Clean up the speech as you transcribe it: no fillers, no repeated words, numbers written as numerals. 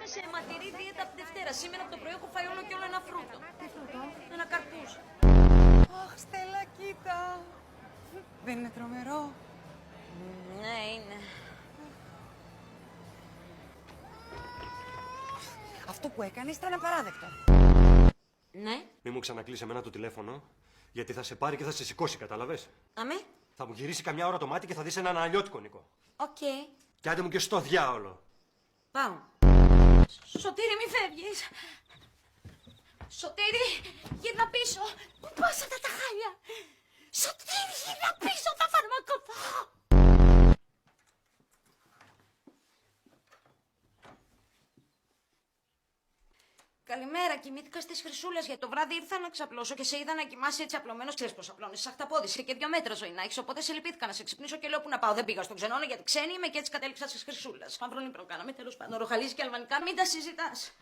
είμαι σε αιματηρή δίαιτα από τη Δευτέρα. Σήμερα από το πρωί έχω φάει όλο και όλο ένα φρούτο. Τι φρούτο? Ένα καρπούζι. Αχ, Στέλλα, κοίτα. Δεν είναι τρομερό? Ναι, είναι. Αυτό που έκανες ήταν απαράδεκτο. Ναι. Μη μου ξανακλείσει εμένα το τηλέφωνο, γιατί θα σε πάρει και θα σε σηκώσει, κατάλαβες. Αμέ. Θα μου γυρίσει καμιά ώρα το μάτι και θα δεις έναν αλλιώτικο, Νικό. Οκ. Και άντε μου και στο διάολο. Πάω. Σωτήρη, μη φεύγεις. Σωτήρη, γύρνα πίσω. Πού πας αυτά τα χάλια. Σωτήρη, γύρνα πίσω, θα φαρμακοθώ. Καλημέρα, κοιμήθηκα στις Χρυσούλες για το βράδυ. Ήρθα να ξαπλώσω και σε είδα να κοιμάσαι έτσι απλωμένος. Ξέρεις πως απλώνεις, σαν χταπόδης και 2 μέτρα ζωή να έχεις. Οπότε σε λυπήθηκα να σε ξυπνήσω και λέω που να πάω. Δεν πήγα στον ξενώνα γιατί ξένη είμαι και έτσι κατέληξα στις Χρυσούλες. Μαυρονύπρο κάναμε, τέλος πάντων. Ροχαλίζει και αλβανικά, μην τα συζητάς.